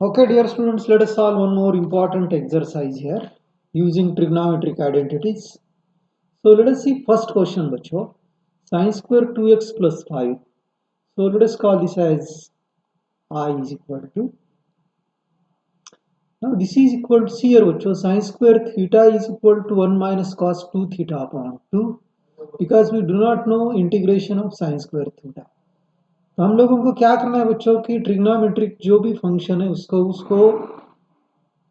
Okay, dear students, let us solve one more important exercise here using trigonometric identities. So let us see first question, बच्चों. Sin square 2x plus 5. So let us call this as I is equal to. Now this is equal to, see here बच्चों, sin square theta is equal to 1 minus cos 2 theta upon 2, because we do not know integration of sin square theta. तो हम लोगों को क्या करना है बच्चों की ट्रिग्नोमेट्रिक जो भी फंक्शन है उसको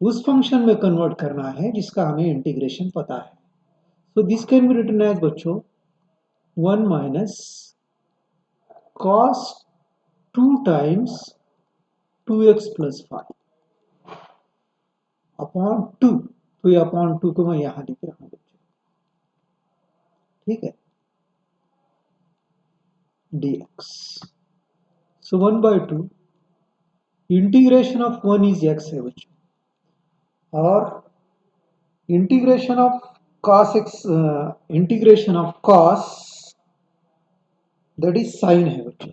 उस फंक्शन में कन्वर्ट करना है जिसका हमें इंटीग्रेशन पता है. So this can be written as बच्चों 1 minus cos 2 times 2x plus 5 upon 2. तो ये अपॉन 2 को मैं यहां लिख रहा हूं बच्चों, ठीक है, dx. So 1 by 2 integration of 1 is x है बच्चों, और integration of cos x, integration of cos that is sin है बच्चों,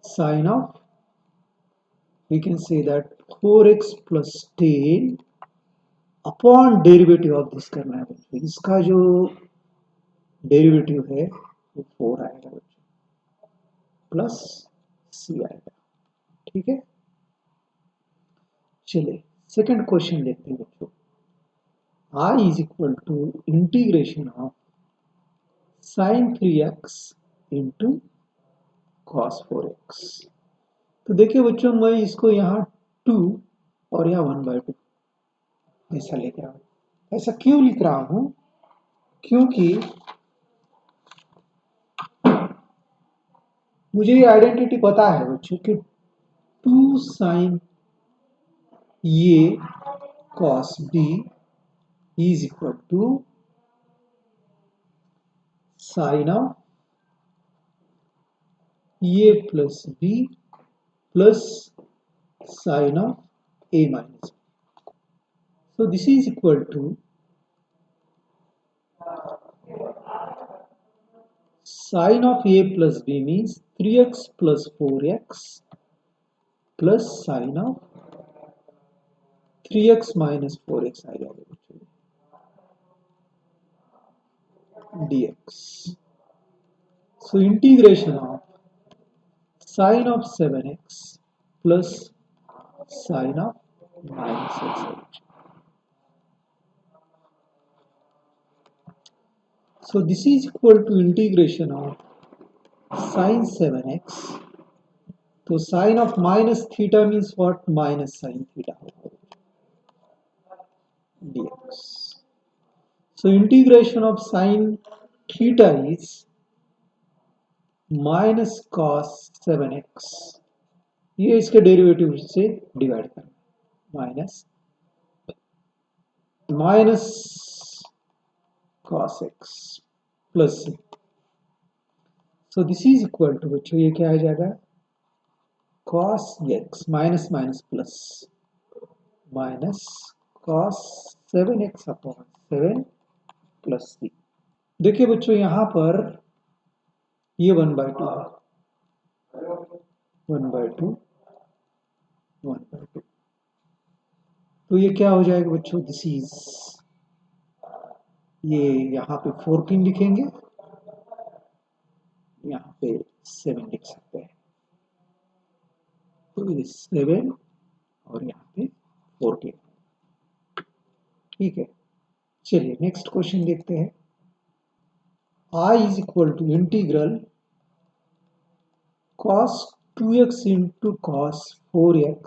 sin of, we can say that 4x plus 10 upon derivative of this करना है बच्चों. इसका जो डेरिवेटिव है वो 4 आएगा बच्चों, प्लस c आएगा, ठीक है. चलिए सेकंड क्वेश्चन देखते हैं बच्चों. I is equal to integration of sin 3x into cos 4x. तो देखिए बच्चों, मैं इसको यहाँ 2 और यहाँ 1 बाई 2 ऐसा लेके रहा हूँ. ऐसा क्यों लिख रहा हूँ? क्योंकि मुझे ये आइडेंटिटी पता है बच्चों कि 2 साइन ये cos b is equal to sine of A plus B plus sine of A minus. So this is equal to sine of A plus B means 3x plus 4x plus sine of 3x minus 4x आ जाएगा बच्चों, dx. So integration of sine of 7x plus sine of minus x. So this is equal to integration of sine 7x. So sine of minus theta means what? Minus sine theta dx. So integration of sine theta is minus cos 7x, ये इसके derivative से divide करना, minus cos x plus. So this is equal to बच्चों, ये क्या आ जाएगा? cos x minus minus plus minus cos 7x upon 7 plus 3. देखिए बच्चों, यहां पर ये 1 बाई 2 है, 1 बाई 2 1 बाई 2. तो ये क्या हो जाएगा बच्चों? दिस इज, ये यहाँ पे 14 लिखेंगे, यहाँ पे 7 लिख सकते हैं. तो ये 7 और यहाँ पे 14, ठीक है. चलिए नेक्स्ट क्वेश्चन देखते हैं. I is equal to integral cos 2x into cos 4x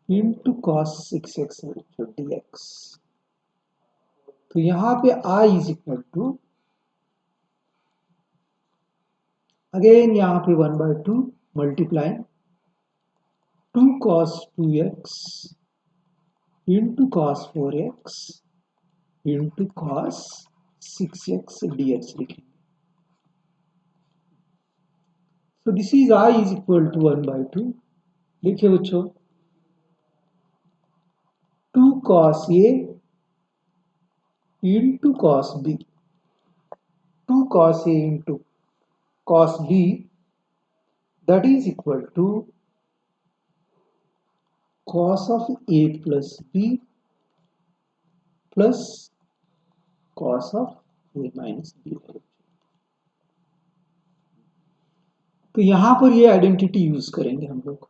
into cos 6x dx. तो यहाँ पे I is equal to, again यहाँ पे 1 by 2 multiply 2 cos 2x into cos 4x into cos 6x dx लिखेंगे. So this is I is equal to 1 by 2. देखिए बच्चों, 2 cos A into cos B, 2 cos A into cos B, that is equal to cos of A plus B plus cos of A minus B. तो यहां पर ये identity use करेंगे हम लोग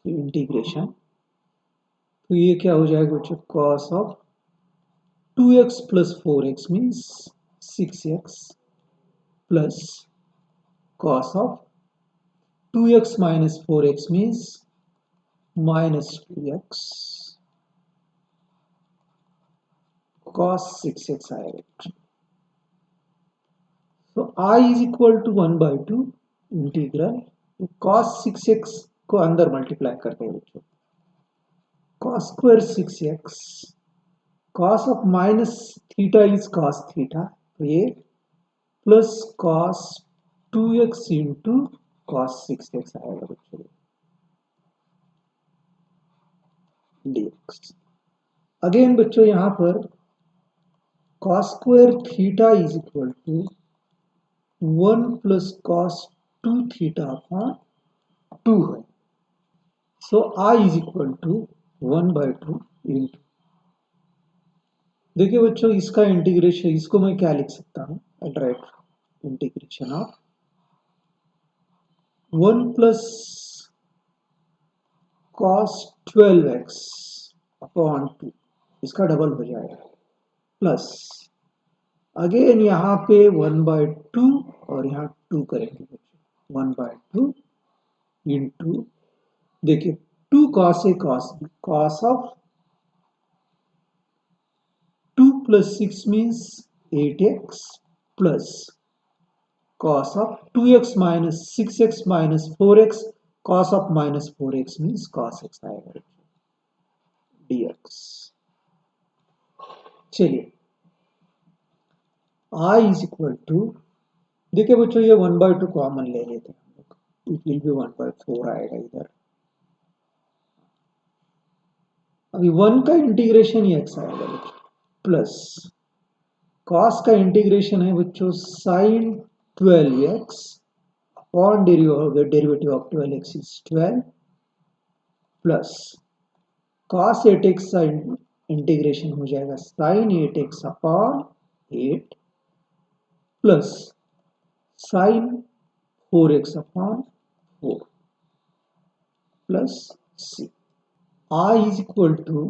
integration. तो ये क्या हो जाएगा बच्चों, cos of 2x plus 4x means 6x plus cos of 2x minus 4x means minus 2x cos 6x आएगा। तो I is equal to 1/2 integral cos 6x को अंदर मल्टीप्लाई करते हैं बच्चों, cos square 6x, cos of minus theta is cos theta, तो ये plus cos 2x into cos 6x आएगा बच्चों dx। अगेन बच्चों यहां पर cos square theta is equal to 1 plus cos 2 theta upon 2 है। So I is equal to 1/2 into, देखिए बच्चों इसका इंटीग्रेशन, इसको मैं क्या लिख सकता हूं, right, integration of 1 plus cos 12x upon 2, इसका डबल हो जाएगा, प्लस अगेन यहाँ पे 1/2 और यहाँ 2 करेंगे बच्चों, 1/2 इंटू, देखिए 2 cos a cos b, cos of 2 plus 6 means 8x plus cos of 2x minus 6x minus 4x, cos of minus 4x means cos x आएगा dx। चलिए I is equal to, देखिए बच्चों ये 1/2 कॉमन ले लेते हैं हम लोग, इट विल बी 1/4 आएगा इधर। अभी 1 का इंटीग्रेशन ही x आएगा बच्चों, प्लस cos का इंटीग्रेशन है बच्चों sin 12x upon derivative of 12x is 12 plus cos 8x का इंटीग्रेशन हो जाएगा sin 8x upon 8 plus sin 4x upon 4 plus c। I is equal to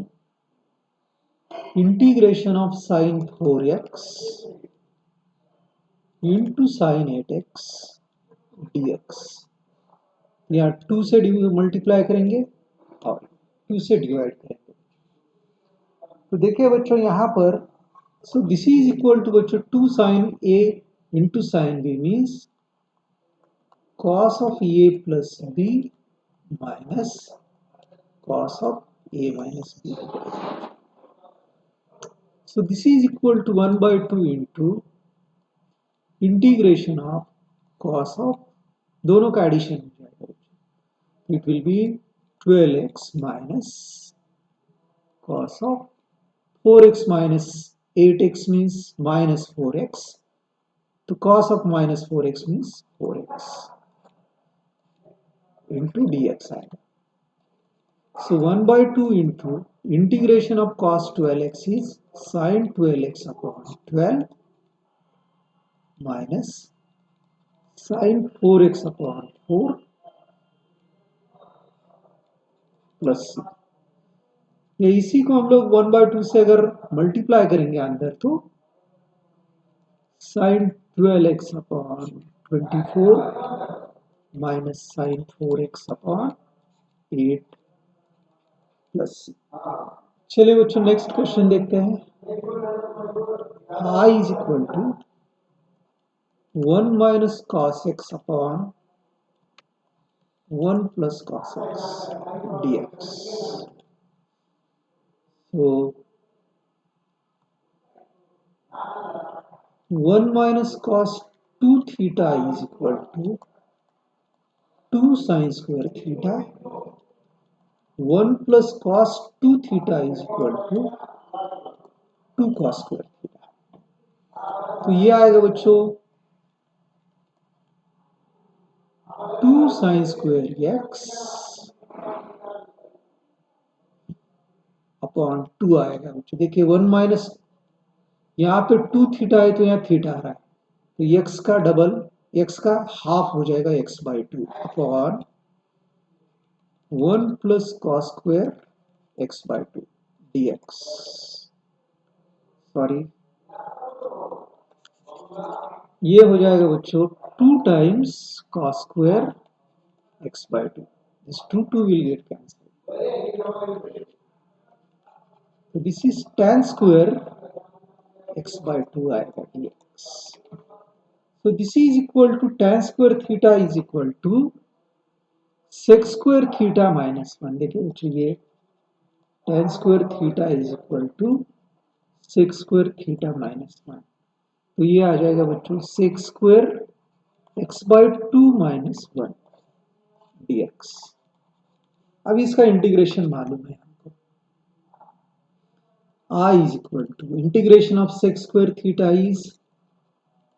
integration of sin 4x into sin 8x dx। यहाँ 2 से multiply करेंगे और 2 से divide करेंगे। तो देखिए बच्चों यहाँ पर, so this is equal to बच्चों 2 sin a into sin b means cos of a plus b minus cos of a minus b। So this is equal to 1/2 into integration of cos of, दोनों का addition हो जाएगा, it will be 12x minus cos of 4x minus 8x means minus 4x, तो cos of minus 4x means 4x into dx आएगा। So 1/2 into integration of cos 12x is sin 12x upon 12 minus sin 4x upon 4 plus c। ये इसी को हम लोग 1/2 से अगर multiply करेंगे अंदर, तो sin 12x upon 24 minus sin 4x upon 8 plus c। चलिए बच्चों नेक्स्ट क्वेश्चन देखते हैं। I is equal to 1 minus cos x upon 1 plus cos x dx। So 1 minus cos 2 theta is equal to 2 sin square theta, 1 plus cos 2 theta is equal to 2 cos square theta। तो ये आएगा बच्चों 2 sin square x upon 2 आएगा बच्चों। देखिए 1 minus, यहाँ पे 2 theta है तो यहाँ थीटा आ रहा है, तो x का डबल, x का हाफ हो जाएगा x by 2 upon 1 plus cos square x by 2 dx। Sorry, ये हो जाएगा बच्चों 2 times cos square x by 2। This 2 will get cancelled, so this is tan square x by 2 आएगा dx। so this is equal to tan square theta is equal to sec square theta minus 1। देखिए बच्चों ये tan square theta is equal to sec square theta minus 1, तो ये आ जाएगा बच्चों sec square x by 2 minus 1 dx। अब इसका इंटीग्रेशन मालूम है हमको, I is equal to integration of sec square theta is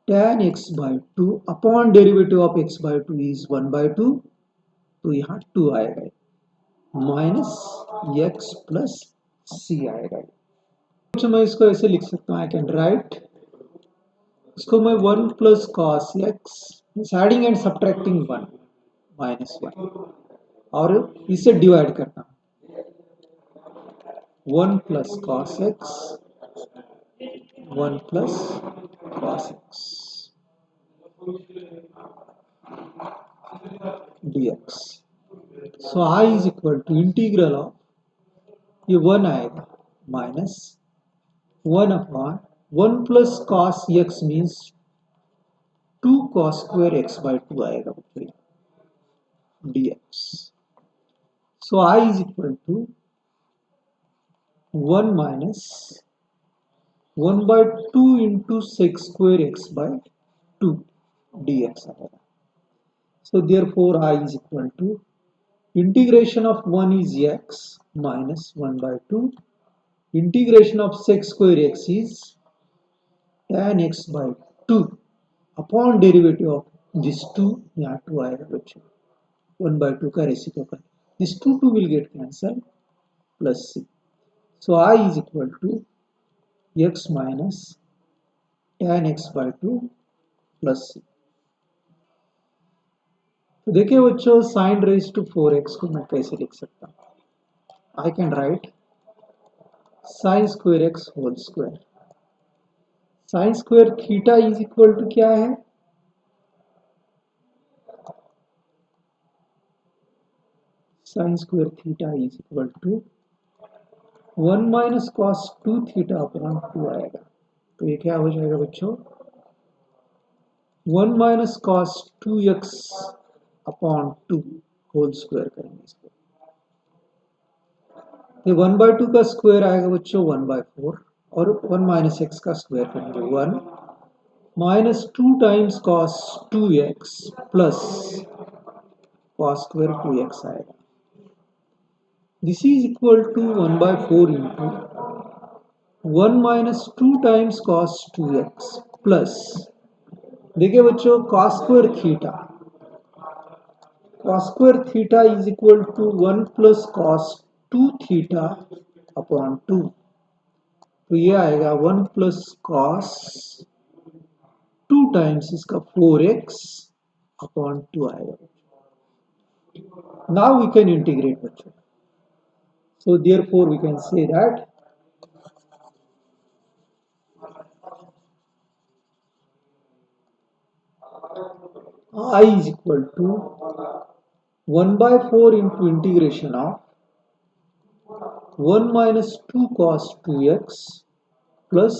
tan x by 2 upon derivative of x by 2 is 1 by 2, तो यहाँ 2 आएगा माइनस x प्लस c आएगा। तो मैं इसको ऐसे लिख सकता हूँ, आई कैन राइट इसको मैं 1 plus cos x adding and subtracting 1 minus 1 और इसे डिवाइड करना 1 plus cos x 1 plus cos x dx। so I is equal to integral of, ये 1 आएगा minus 1 upon 1 plus cos x means 2 cos square x by 2 आएगा dx। so I is equal to 1 minus 1 by 2 into sec square x by 2 dx आएगा। so therefore I is equal to integration of 1 is x minus 1 by 2 integration of sec square x is tan x by 2 upon derivative of this 2, यहाँ 2 आएगा बच्चों 1 by 2 का reciprocal, this 2 will get cancelled plus c। so I is equal to x minus tan x by 2 plus c। तो देखिए बच्चों sign raise to 4x को मैं कैसे लिख सकता हूँ, I can write sine square x whole square, sine square theta is equal to क्या है, sine square theta is equal to 1 minus cos 2 theta upon 2 आएगा। तो ये क्या हो जाएगा बच्चों 1 minus cos 2x upon 2 whole square करेंगे इसको, ये 1 बाई 2 का स्क्वायर आएगा बच्चों 1 बाई 4 और 1 माइनस एक्स का स्क्वायर करेंगे 1 minus 2 times cos 2x plus cos square 2x आएगा। This is equal to 1 by 4 into 1 minus 2 times cos 2x plus, देखिए बच्चों cos square theta is equal to 1 plus cos 2 theta upon 2, तो ये आएगा 1 plus cos 2 times इसका 4x upon 2 आएगा। Now we can integrate बच्चों, so therefore we can say that I is equal to 1 by 4 into integration of 1 minus 2 cos 2x plus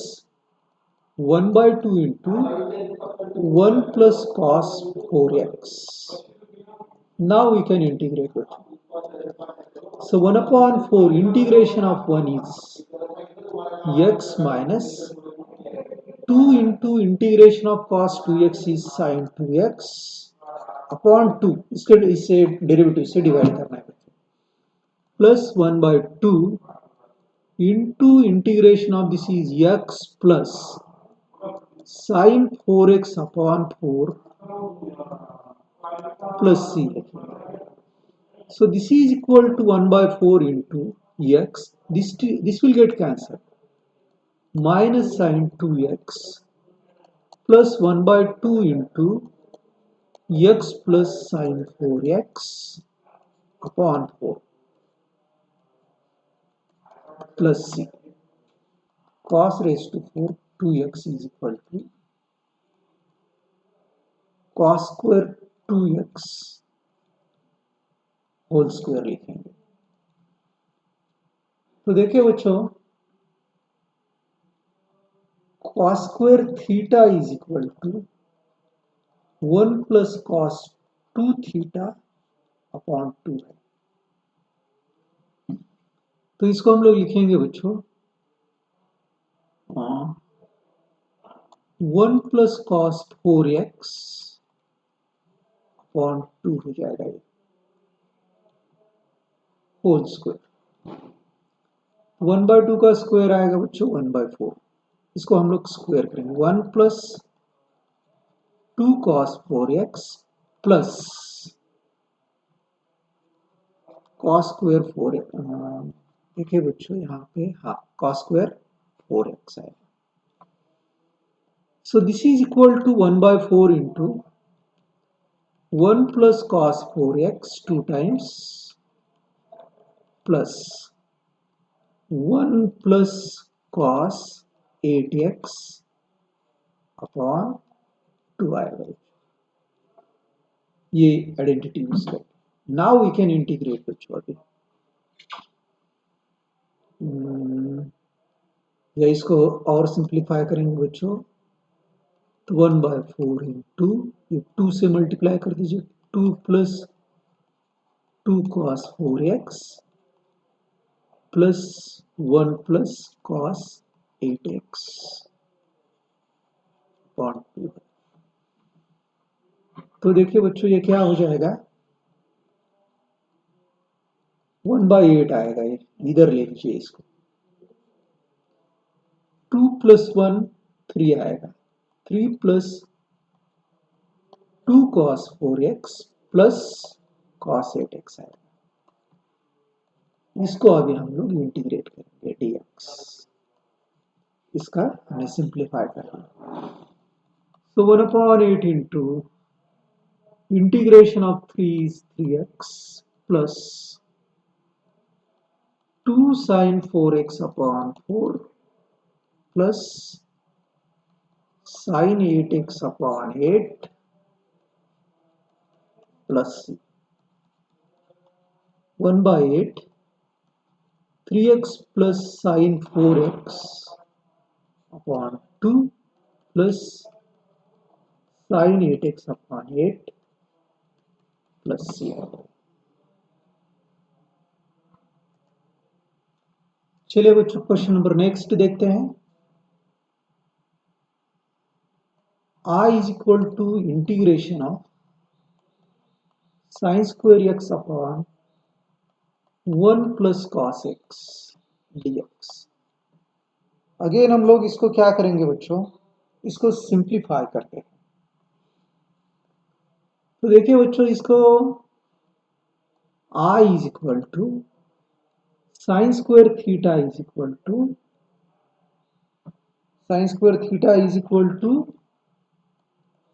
1 by 2 into 1 plus cos 4x. Now we can integrate it. So 1 upon 4 integration of 1 is x minus 2 into integration of cos 2x is sin 2x upon 2, इससे derivative से divide करना है plus 1 by 2 into integration of this is x plus sin 4x upon 4 plus c. So this is equal to 1 by 4 into x, this will get cancelled. Minus sine 2x plus 1 by 2 into x plus sine 4x upon 4 plus c. Cos raised to 4 2x is equal to cos square 2x whole square लिखेंगे। तो देखिए बच्चों, cos square theta is equal to 1 plus cos 2 theta upon 2 है। तो इसको हम लोग लिखेंगे बच्चों 1 प्लस cos 4x अपॉन 2 हो जाएगा ये होल स्क्वायर। 1 बाय 2 का स्क्वायर आएगा बच्चों 1 बाय 4। इसको हम लोग स्क्वायर करेंगे 1 plus 2 cos 4x plus cos square 4x। देखिए बच्चों यहाँ पे हाँ cos स्क्वायर 4x आएगा। So this is equal to 1 by 4 into 1 plus cos 4x 2 times plus 1 plus cos 8x upon 2 आएगा। ये आइडेंटिटी यूज करके नाउ वी कैन इंटीग्रेट बच्चों अभी। या इसको और सिंप्लीफाई करेंगे बच्चों तो 1 बाय 4 इंटू ये 2 से मल्टीप्लाई कर दीजिए 2 plus 2 cos 4x plus 1 plus cos 8x upon 2। तो देखिए बच्चों ये क्या हो जाएगा 1 बाई 8 आएगा। ये इधर ले लीजिए इसको 2 प्लस 1 3 आएगा 3 plus 2 cos 4x plus cos 8x आएगा। इसको अभी हम लोग इंटीग्रेट करेंगे dx। इसका हमें सिंप्लीफाई करना है। तो 1 upon 8 into integration of 3 is 3x plus 2 sin 4x upon 4 plus sin 8x upon 8 plus c 1 by 8 3x plus sin 4x upon 2 plus sin 8x upon 8 plus c। चलिए बच्चों question number next देखते हैं। I is equal to integration of sin square x upon 1 plus cos x dx। Again हम लोग इसको क्या करेंगे बच्चों, इसको सिंप्लीफाई करते हैं। तो देखिए बच्चों इसको I is equal to sin square theta is equal to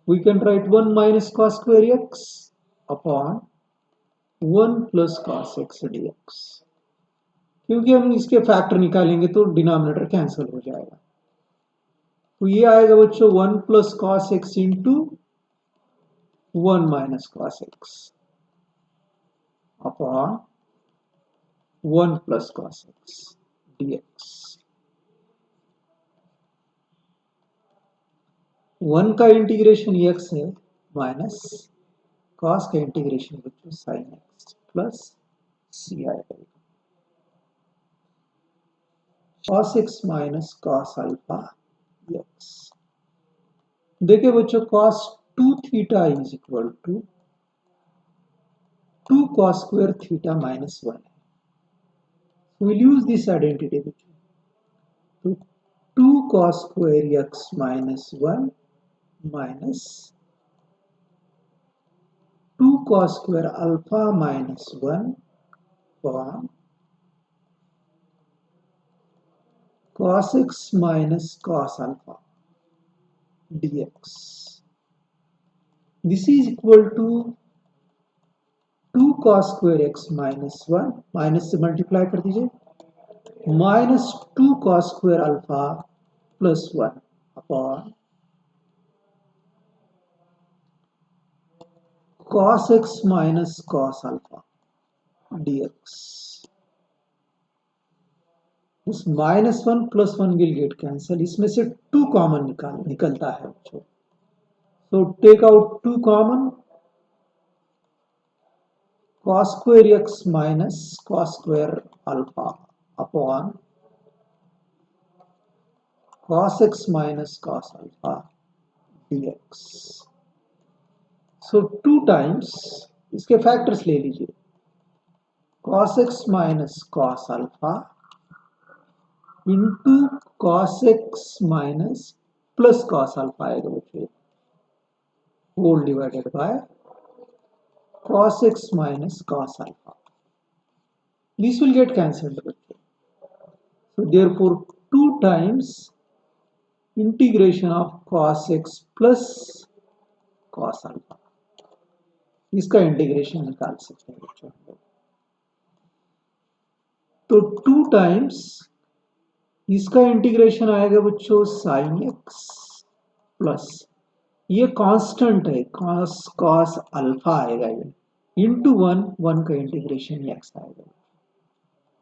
we can write 1 minus cos square x upon 1 plus cos x dx। क्योंकि हम इसके फैक्टर निकालेंगे तो डिनोमिनेटर कैंसिल हो जाएगा। तो ये आएगा बच्चों 1 plus cos x into 1 minus cos x upon 1 plus cos x dx। 1 का इंटीग्रेशन x है माइनस कॉस का इंटीग्रेशन बच्चों साइन एक्स प्लस सी आएगा cos x minus cos alpha x। देखिए बच्चों cos 2 थीटा is equal to 2 cos square theta minus 1 है। We'll use this identity बच्चों। तो 2 cos square x minus 1 minus 2 cos square alpha minus 1 upon cos x minus cos alpha dx. This is equal to 2 cos square x minus 1, minus से multiply कर दीजिए, minus 2 cos square alpha plus 1 upon cos x minus cos alpha dx. इस minus 1 plus 1 will get cancel, इसमें से 2 common निकलता है बच्चों. So take out 2 common, cos square x minus cos square alpha upon cos x minus cos alpha dx. So 2 times, इसके factors ले लीजिए, cos x minus cos alpha into cos x minus plus cos alpha आएगा बच्चों, whole divided by cos x minus cos alpha. This will get cancelled. So therefore 2 times integration of cos x plus cos alpha. इसका integration निकाल सकते हैं बच्चों. तो 2 times इसका integration आएगा बच्चों sin x प्लस, ये कांस्टेंट है, cos अल्फा आएगा ये, इंटू 1 का इंटीग्रेशन x आएगा.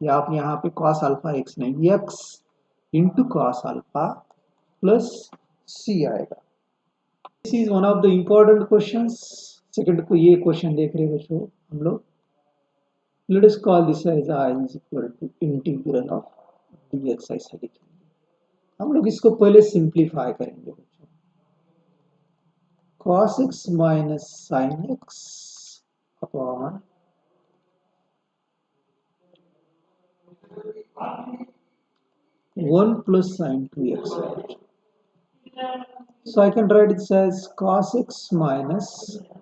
या आप यहाँ पे cos अल्फा x नहीं, x into cos alpha plus c आएगा. This is one of the important questions. Second को ये क्वेश्चन देख रहे बच्चों हम लोग. Let us call this as I is equal to integral of dx, ऐसा लिखेंगे हम लोग. इसको पहले सिंप्लीफाई करेंगे बच्चों. cos x minus sin x upon one plus sin 2x. So I can write this as cos x minus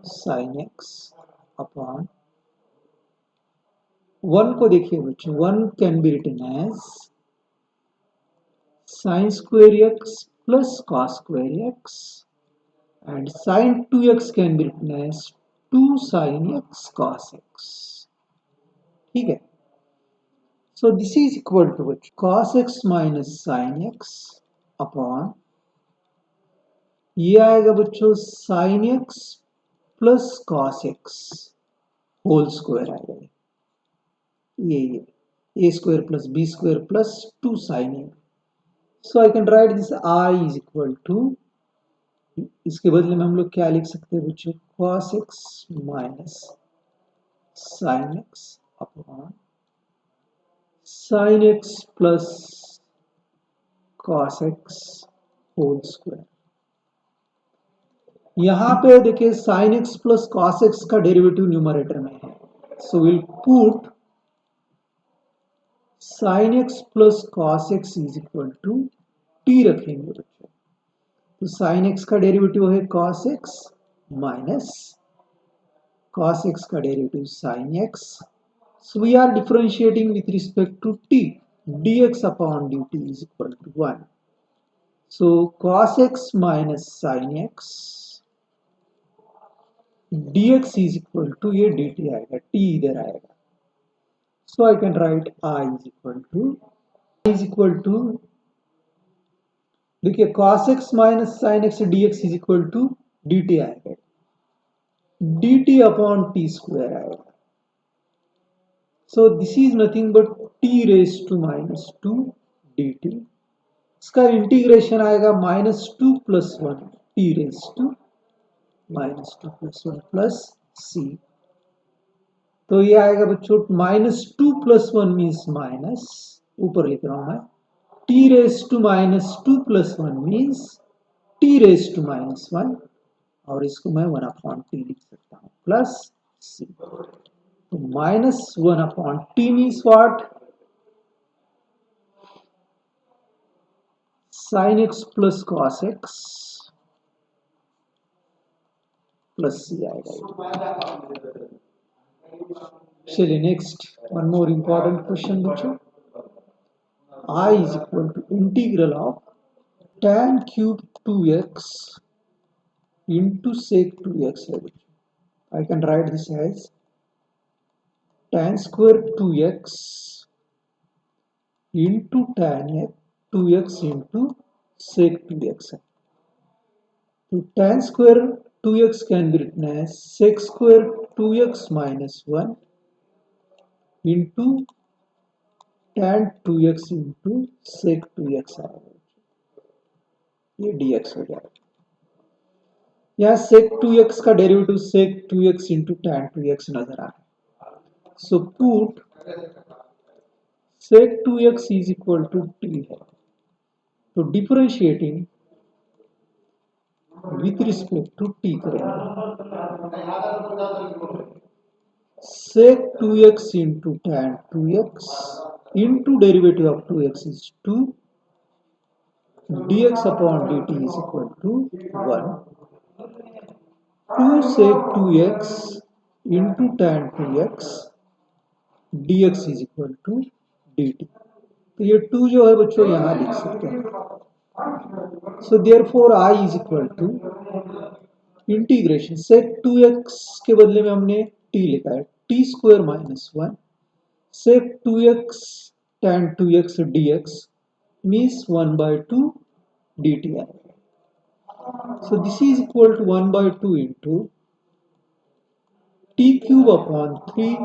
sin x upon 1 को देखिए बच्चों, 1 can be written as sin square x plus cos square x, and sin 2x can be written as 2 sin x cos x. ठीक है. So this is equal to cos x minus sin x upon, ये आएगा बच्चों sin x plus cos x whole square आएगा. ये a square plus b square plus 2 sin a. So I can write this I is equal to, इसके बदले में हम लोग क्या लिख सकते हैं बच्चों, cos x minus sin x upon sin x plus cos x whole square. यहां पे देखिए sin x plus cos x का डेरिवेटिव न्यूमरेटर में है, so will put sin x plus cos x is equal to t रखेंगे बच्चों. तो sin x का डेरिवेटिव है cos x minus cos x का derivative sin x. So we are differentiating with respect to t. dx upon dt is equal to 1. So cos x minus sin x dx is equal to, ये dt आएगा, t इधर आएगा. So I can write I is equal to देखिए cos x minus sin x dx is equal to dt आएगा, dt upon t square आएगा. So this is nothing but t raised to minus 2 dt. इसका integration आएगा minus 2 plus 1 t raised to minus 2 plus 1 plus c. तो ये आएगा बच्चों minus 2 plus 1 means minus, ऊपर लिख रहा हूं मैं, t raised to minus 2 plus 1 means t raised to minus 1, और इसको मैं 1 upon t लिख सकता हूं प्लस c. तो minus 1 upon t means what? sin x plus cos x plus c आएगा. चलिए next one more important question बच्चों. I is equal to integral of tan cube 2x into sec 2x है बच्चों. I can write this as tan square 2x into tan 2x into sec 2x है. So tan square 2x can be written as sec square 2x minus 1 into tan 2x into sec 2x आएगा. ये dx हो जाएगा. यहाँ sec 2x का derivative sec 2x into tan 2x नजर आ रहा है. So put sec 2x is equal to t है. तो differentiating with respect to t करेंगे. sec 2x into tan 2x into derivative of 2x is 2 dx upon dt is equal to 1. 2 sec 2x into tan 2x dx is equal to dt. तो ये 2 जो है बच्चों यहाँ लिख सकते हैं. So therefore I is equal to integration sec 2x के बदले में हमने t लिखा है t square minus 1 sec 2x tan 2x dx means 1 by 2 dt. So this is equal to 1 by 2 into t cube upon 3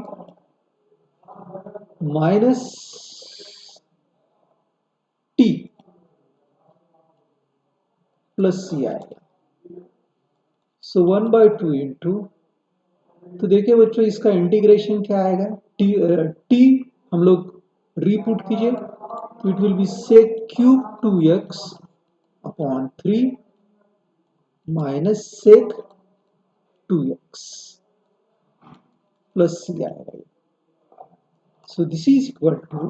minus t plus c आएगा. So 1 by 2 into, तो देखिए बच्चों इसका इंटीग्रेशन क्या आएगा. t हम लोग रीपुट कीजिए तो it will be sec cube 2x upon 3 minus sec 2x plus c आएगा. So this is equal to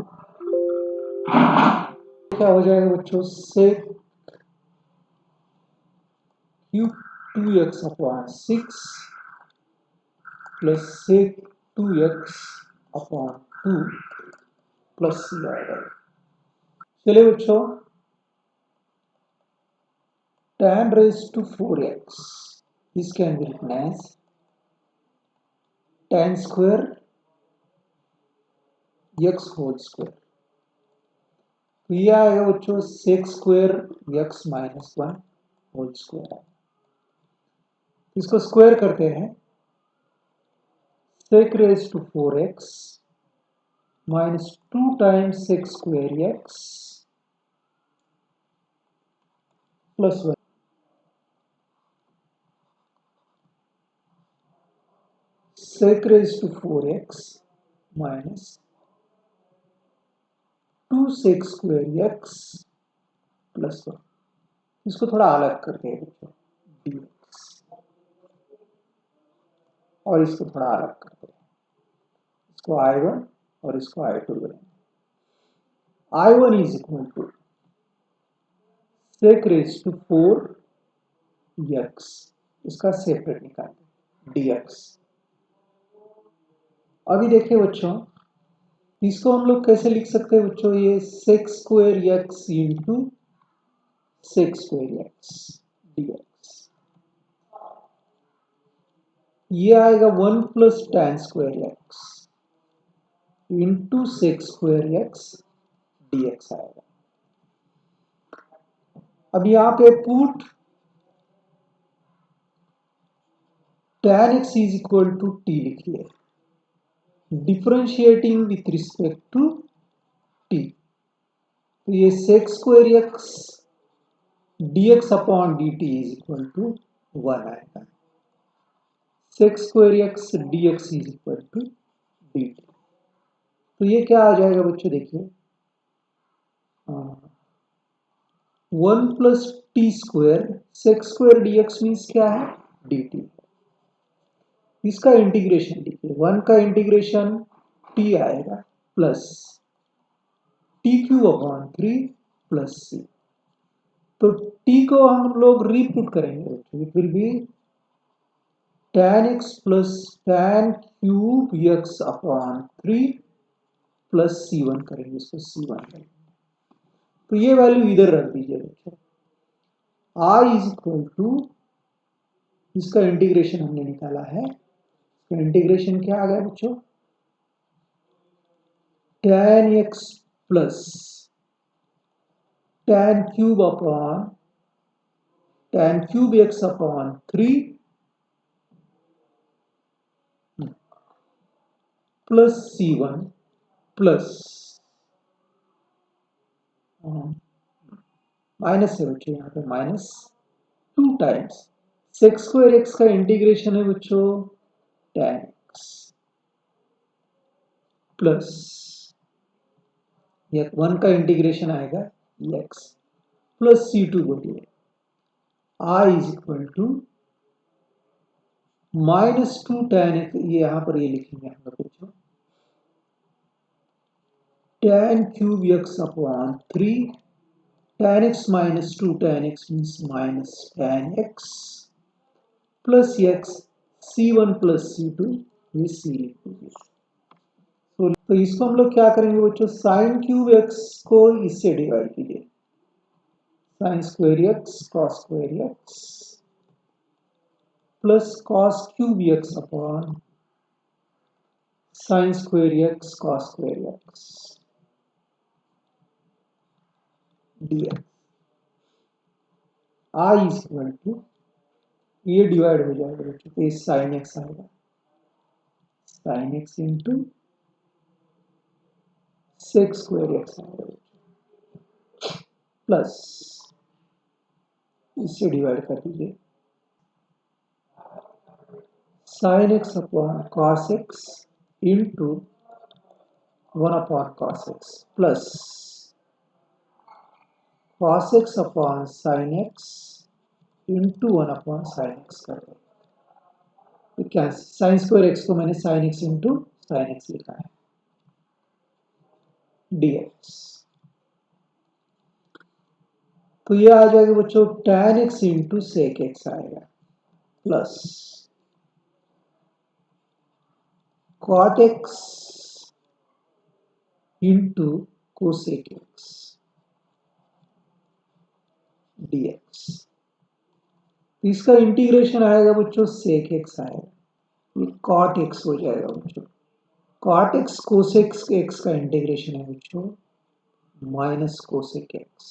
क्या हो जाएगा बच्चों sec cube 2x upon 6 plus sec 2x upon 2 plus c आएगा. चलिए बच्चों tan raised to 4x this can be written as tan square x whole square. तो ये आएगा बच्चों sec square x minus 1 whole square. इसको स्क्वायर करते हैं sec raised to 4x minus 2 times sec square x plus 1. Sec raised to 4x minus 2 sec square x plus 1. इसको थोड़ा अलग करते हैं बच्चों dx और इसको थोड़ा अलग करते हैं. इसको I1 और इसको I2 करेंगे. I1 is equal to sec raised to 4x इसका सेपरेट निकालते dx. अभी देखिए बच्चों इसको हम लोग कैसे लिख सकते हैं बच्चों. ये sec square x into sec square x dx. ये आएगा 1 plus tan square x into sec square x dx आएगा. अब यहाँ पे put tan x is equal to t लिखिए differentiating with respect to t. तो ये sec square x dx upon dt is equal to 1 आएगा. sec square x dx is equal to dt. तो ये क्या आ जाएगा बच्चों देखिए 1 plus t square sec square dx means क्या है dt. इसका इंटीग्रेशन देखिए 1 का इंटीग्रेशन t आएगा plus t cube upon 3 plus c. तो t को हम लोग रीपुट करेंगे. It will be tan x plus tan cube x upon 3 plus c1 करेंगे. इसको c1 करेंगे. तो ये वैल्यू इधर रख दीजिए बच्चों। I इज इक्वल टू, इसका इंटीग्रेशन हमने निकाला है, इसका इंटीग्रेशन क्या आ गया बच्चों, tan x plus tan cube upon tan cube x upon 3 plus C1 plus minus है बच्चों, यहाँ पे minus 2 times sec square x का इंटीग्रेशन है बच्चों tan x प्लस ये 1 का इंटीग्रेशन आएगा x प्लस C2 बोलिए I is equal to minus 2 tan x, ये यहाँ पर ये लिखेंगे हम लोग बच्चों, tan cube x upon 3 tan x minus 2 tan x means minus tan x plus x c1 plus c2 ये c लिख दीजिए। तो इसको हम लोग क्या करेंगे बच्चों, साइन क्यूब x को इससे डिवाइड कीजिए, sine square x cos square x plus cos cube x upon sine square x cos square x dx। I is equal to, ये डिवाइड हो जाएगा बच्चों, तो ये साइन एक्स आएगा, sine x into sec square x आएगा plus इससे divide कर दीजिए, sine x upon cos x into 1 upon cos x plus cos x upon sine x into 1 upon sine x कर दो। क्या, साइन स्क्वायर एक्स को मैंने sign x into sine x लिखा है dx। तो ये आ जाएगा बच्चों tan x into sec x आएगा plus cot x into cosec x dx। इसका इंटीग्रेशन आएगा बच्चों सेक एक्स आएगा, ये cot x हो जाएगा बच्चों, cot x कोसेक एक्स का इंटीग्रेशन है बच्चों माइनस कोसेक एक्स।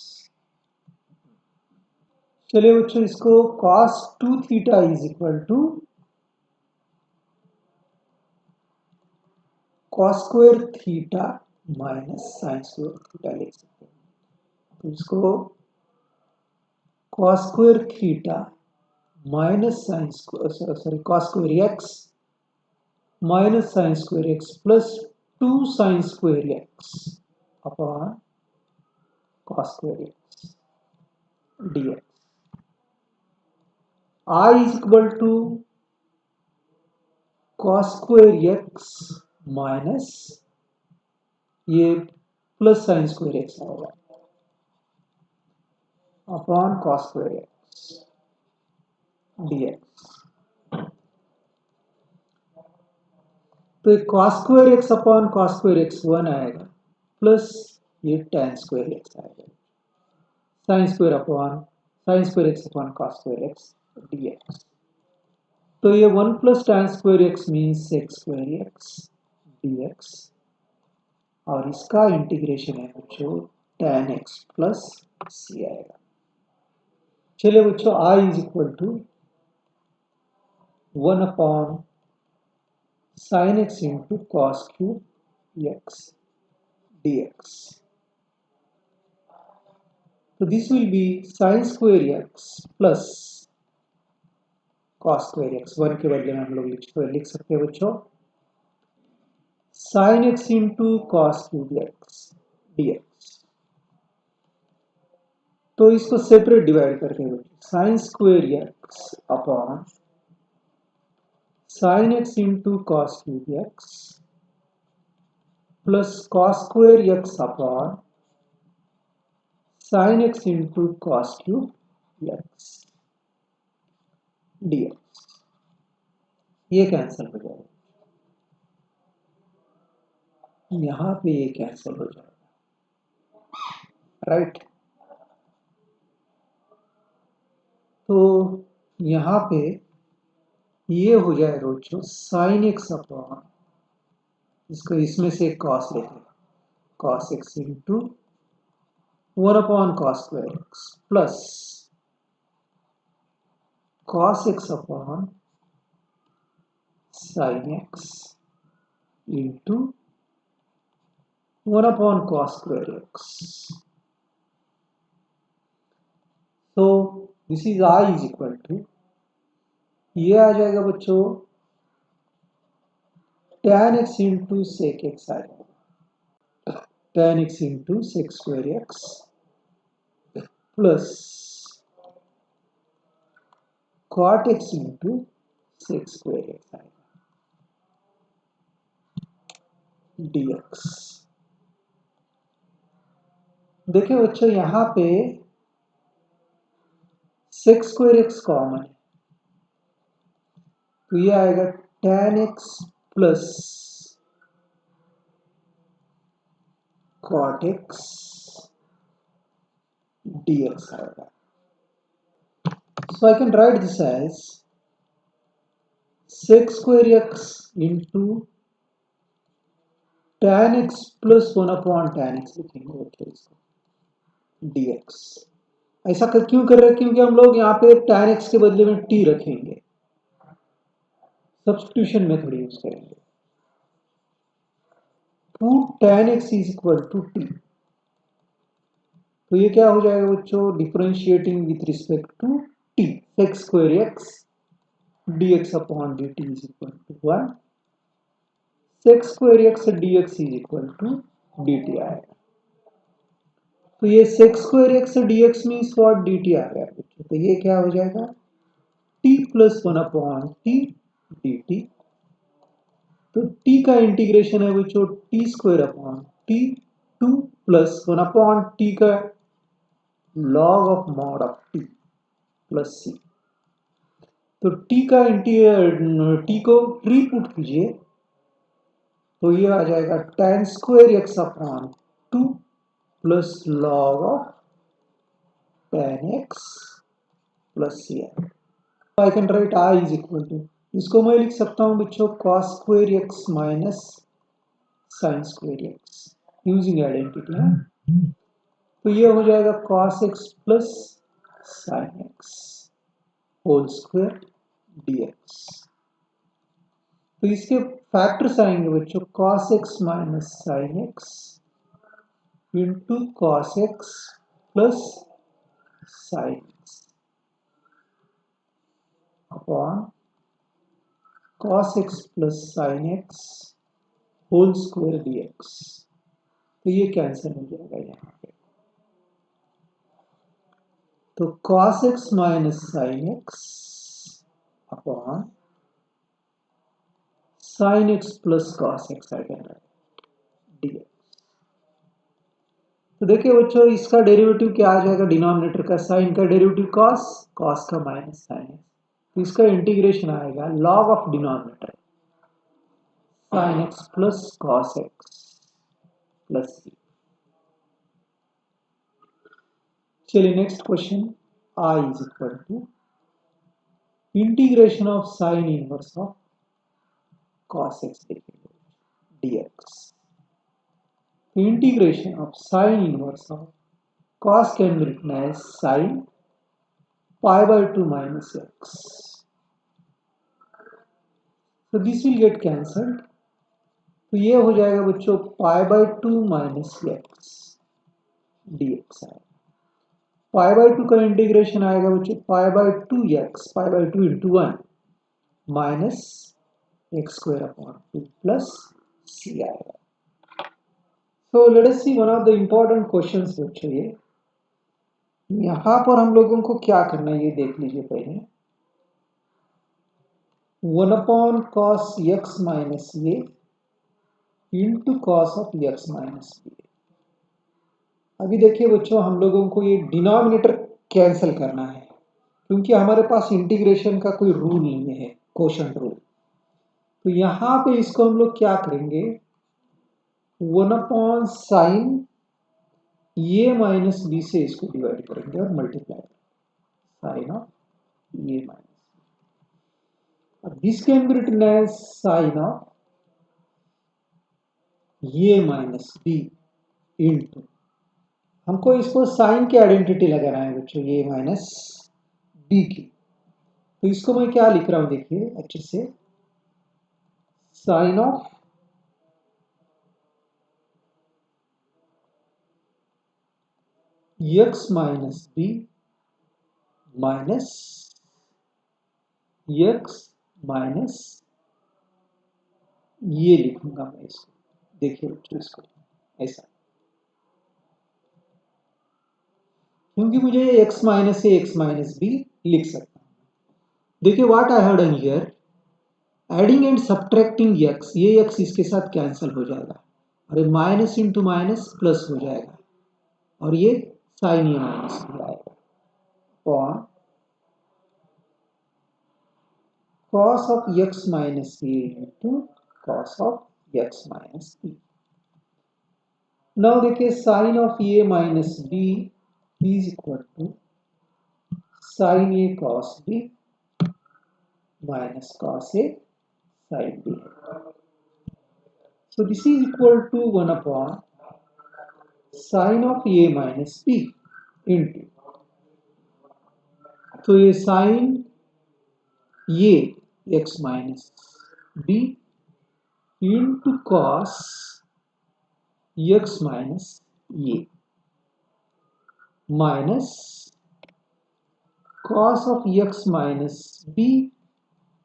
चलिए बच्चों इसको cos 2 थीटा is equal to cos square theta minus sine square theta लिख सकते हैं। तो इसको cos square theta minus sine square, sorry cos square x minus sine square x plus 2 sine square x upon cos square x dx। I is equal to cos square x minus ये plus sine square x आएगा upon cos square x dx। तो cos square x upon cos square x 1 आएगा plus ये tan square x आएगा, sine square x upon cos square x dx। तो ये 1 plus tan square x means sec square x dx और इसका integration है बच्चों tan x प्लस c आएगा। चलिए बच्चों I is equal to 1 upon sine x into cos cube x dx। तो this will be sine square x plus cos square x, 1 के बदले में हम लोग लिख सकते हैं बच्चों sine x into cos cube x dx। तो इसको सेपरेट डिवाइड करके sign square x upon sine x into cos cube x plus cos square x upon sine x into cos cube x dx। ये cancel हो जाएगा, यहां पे ये cancel हो जाएगा, राइट। तो यहाँ पे ये हो जाएगा बच्चों साइन एक्स अपॉन, इसको इसमें से कॉस लेते हैं, cos x into 1 cos square x plus cos x upon sine x into 1 cos square x. तो this is I is equal to, ये आ जाएगा बच्चों tan x into sec x आ जाएगा, tan x into sec square x plus cot x into sec square x आएगा dx. देखिए बच्चों यहाँ पे सेक स्क्वायर एक्स कॉमन है, तो ये आएगा tan x plus cot x dx आएगा. So I can write this as sec square x into tan x plus 1/tan x लिखेंगे बच्चों इसको dx. ऐसा क्यों कर रहे हैं? क्योंकि हम लोग यहाँ पे tan x के बदले में t रखेंगे, सब्स्टिट्यूशन मेथड यूज करेंगे. 2 tan x is equal to t. तो ये क्या हो जाएगा बच्चों, differentiating with respect to t, sec square x dx upon dt is equal to 1, sec square x dx is equal to dt आएगा. तो ये sec square x dx means what, dt आ गया बच्चों. तो ये क्या हो जाएगा t प्लस 1/t dt. तो t का इंटीग्रेशन है बच्चों t square upon t 2 plus 1/t का log of mod of t plus c. तो t का t को ट्री पुट कीजिए, तो ये आ जाएगा tan square x upon 2 plus log of tan x plus c. I can right i is equal to, इसको मैं लिख सकता हूं बच्चों cos square x minus sine square x using identity. तो ये हो जाएगा cos x plus sine x whole square dx. तो इसके फैक्टर्स आएंगे बच्चों cos x minus sine x into cos x plus sine x upon cos x plus sine x whole square dx. तो ये कैंसिल हो जाएगा यहाँ पे. तो cos x minus sine x upon sine x plus cos x आएगा dx. तो देखिए बच्चों इसका डेरिवेटिव क्या आ जाएगा, डिनोमिनेटर का साइन का डेरिवेटिव cos, cos का माइनस साइन. तो इसका इंटीग्रेशन आएगा log of denominator sine x plus cos x plus c. चलिए next question, i is equal to integration of sine inverse of cos x dx. Integration of sine inverse of cos can be written as sine pi by 2 minus x. So this will get cancelled. तो ये हो जाएगा बच्चों pi by 2 minus x dx आएगा. pi by 2 का integration आएगा बच्चों pi by 2x, pi by 2 into 1 minus x square upon 2 plus c आएगा. So let us see one of the important questions बच्चों. ये यहां पर हम लोगों को क्या करना है ये देख लीजिए पहले. 1 cos x minus A into cos of x minus B. अभी देखिए बच्चों हम लोगों को ये डिनोमिनेटर कैंसिल करना है, क्योंकि हमारे पास इंटीग्रेशन का कोई रूल नहीं है, कोशेंट रूल. तो यहां पे इसको हम लोग क्या करेंगे, 1 साइन ए माइनस बी से इसको डिवाइड करेंगे और multiply sine of A minus, this can be written as sine of A minus B into, हमको इसको साइन की आइडेंटिटी लगाना है बच्चों ए माइनस बी की। तो इसको मैं क्या लिख रहा हूं देखिए अच्छे से, sine of x minus B minus x minus, ये लिखूंगा मैं इसको, देखिए बच्चों इसको ऐसा, क्योंकि मुझे x माइनस ए एक्स माइनस बी लिख सकता हूं। देखिए what I have done here, adding and subtracting x, ये x इसके साथ कैंसिल हो जाएगा और ये माइनस इंटू माइनस प्लस हो जाएगा और ये साइन ए माइनस बी आएगा upon cos of x minus a into cos of x minus b। now देखिए sin of a minus b is equal to sin a cos b minus cos a sin b। so this is equal to 1 upon sin of a minus b into, तो ये sin a x minus b into cos x minus a minus cos of x minus b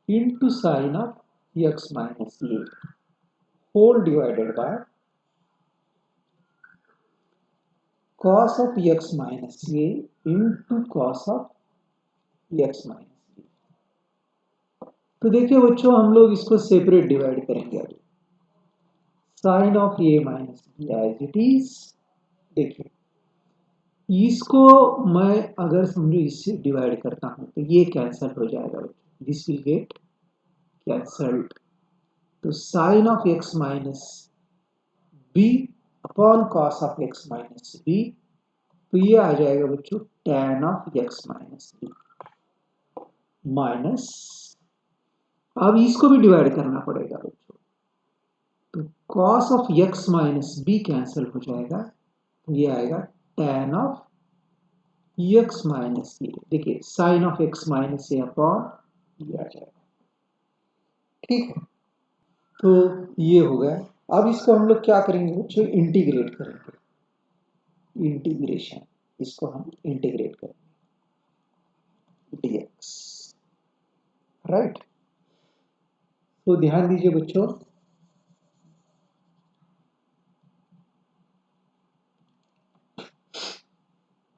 into sin of x minus a whole divided by cos of x minus a into cos of x minus b। तो देखिए बच्चों हम लोग इसको separate divide करेंगे अभी, sine of A minus B as it is, देखिए इसको मैं अगर समझो इससे डिवाइड करता हूं तो ये कैंसल हो जाएगा, दिस विल गेट कैंसल्ड, तो sine of x minus B upon cos of x minus B, तो ये आ जाएगा बच्चों tan of x minus B minus, अब इसको भी डिवाइड करना पड़ेगा बच्चों, तो cos of x minus B cancel हो जाएगा, तो ये आएगा tan of x minus A, देखिए sine of x minus A upon ये आ जाएगा, ठीक है। तो ये हो गया, अब इसको हम लोग क्या करेंगे बच्चों, इंटीग्रेट करेंगे, इंटीग्रेशन, इसको हम इंटीग्रेट करेंगे dx, राइट। तो ध्यान दीजिए बच्चों,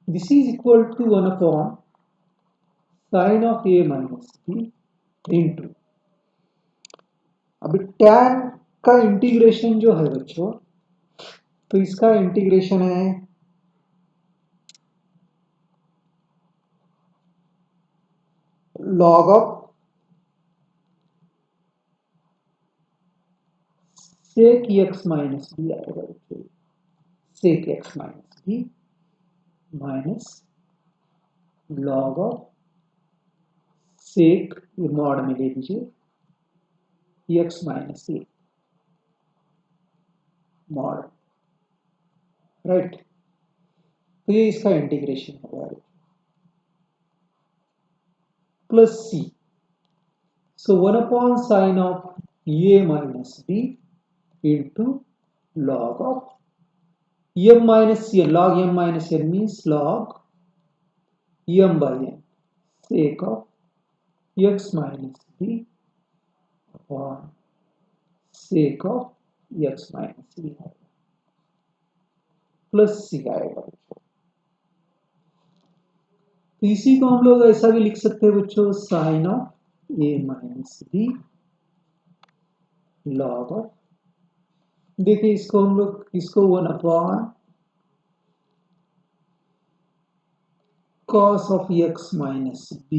this is equal to 1 upon sine of A minus B into, अभी tan का इंटीग्रेशन जो है बच्चों, तो इसका इंटीग्रेशन है log of sec x minus B आएगा बच्चों, sec x minus B minus log of sec, ये मॉड में ले लीजिए x minus A mod, right. तो ये इसका इंटीग्रेशन हो गया plus C, so 1 upon sine of A minus B into log of m minus n, log m minus n means log m by n sec of x minus b upon sec of x minus b plus सी आएगा बच्चों। तो इसी को हम लोग ऐसा भी लिख सकते हैं बच्चों, sine of A minus B log of, देखिए इसको हम लोग इसको 1 upon cos of x minus b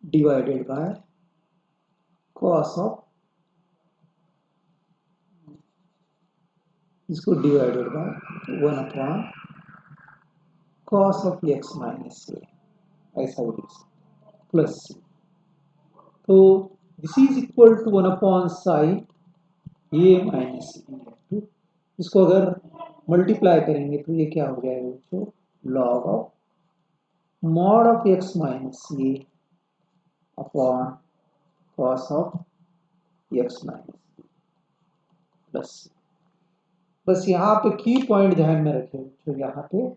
divided by cos of, इसको divided by 1 upon cos of x minus a, ऐसा भी लिख सकते, प्लस सी। तो this is equal to 1 upon sine A minus B. इसको अगर मल्टीप्लाई करेंगे तो ये क्या हो जाएगा बच्चों, log of mod of x minus A upon cos of x minus b plus c. बस यहाँ पे की पॉइंट ध्यान में रखें, तो यहाँ पे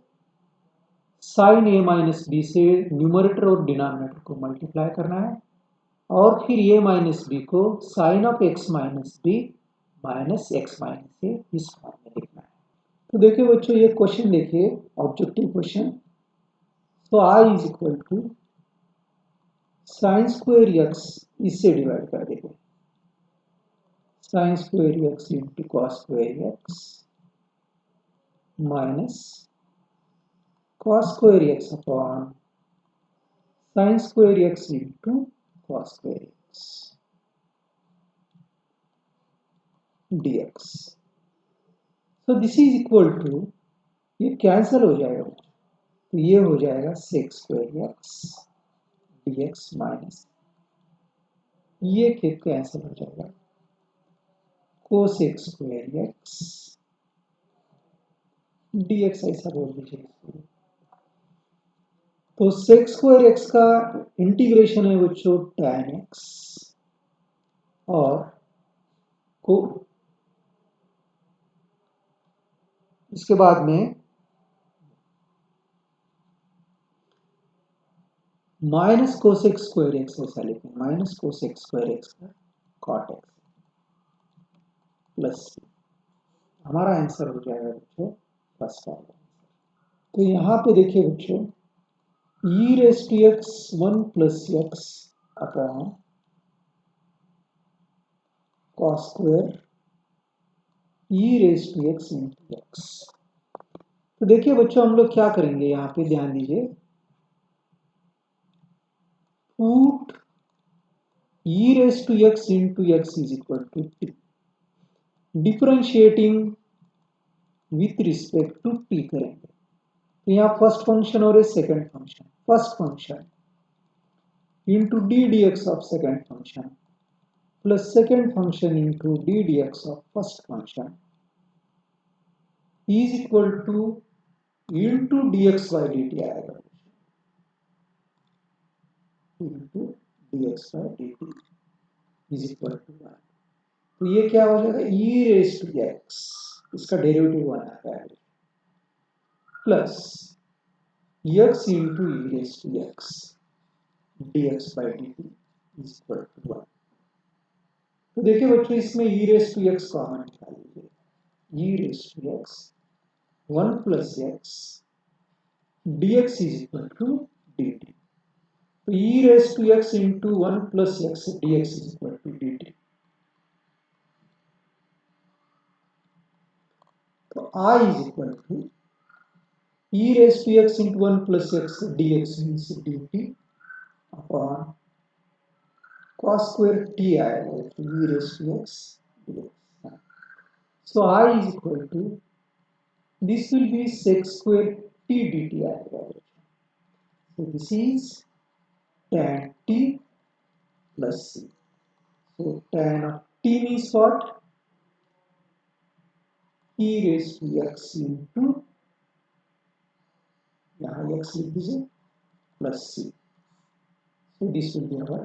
साइन ए माइनस बी से न्यूमरेटर और डिनोमिनेटर को मल्टीप्लाई करना है और फिर ए माइनस बी को sine of x minus B minus x minus a इस फॉर्म में लिखना है। तो देखिए बच्चों, ये क्वेश्चन देखिए, ऑब्जेक्टिव क्वेश्चन। तो I is equal to sine square x, इससे डिवाइड कर देंगे, sine square x into cos square x minus cos square x upon sin square x into cos square x dx. So this is equal to, ये cancel हो जाएगा, तो ये हो जाएगा sec square x dx minus ये cancel हो जाएगा cosec square x dx, ऐसा बोल दीजिए इसको। तो sec स्क्वायर एक्स का इंटीग्रेशन है बच्चों tan x और को इसके बाद में माइनस कोसेक स्क्वायर एक्स, ऐसा लिखें, माइनस कोसेक स्क्वायर एक्स का कॉट एक्स प्लस सी। हमारा आंसर हो जाएगा बच्चों फर्स्ट वाला। तो यहाँ पे देखिए बच्चों, e raise to x 1 plus x upon cos square e raise to x into x. तो देखिए बच्चों, हम लोग क्या करेंगे, यहाँ पे ध्यान दीजिए, put e raised to x into x is equal to t, differentiating with respect to t करेंगे। तो यहाँ फर्स्ट फंक्शन और second function, first function into d d x of second function plus second function into d d x of first function is equal to into d x by d t आएगा, into d x by d t is equal to 1। तो ये क्या हो जाएगा, e raise to x, इसका derivative 1 आ रहा है, plus x into e raise to x dx by d t is equal to 1। तो देखिए बच्चों, इसमें e raise to x common निकाल लीजिए, e raise to x 1 plus x dx is equal to dt। तो e raise to x into 1 plus x dx is equal to dt। तो I is equal to e raised to x into 1 plus x dx means dt upon cos square t आएगा, तो e raised to x dx. So I is equal to, this will be sec square t dt आएगा। So this is tan t plus c. So tan of t means what? E raised to x into, यहाँ x लिख दीजिए, plus c. So this will be our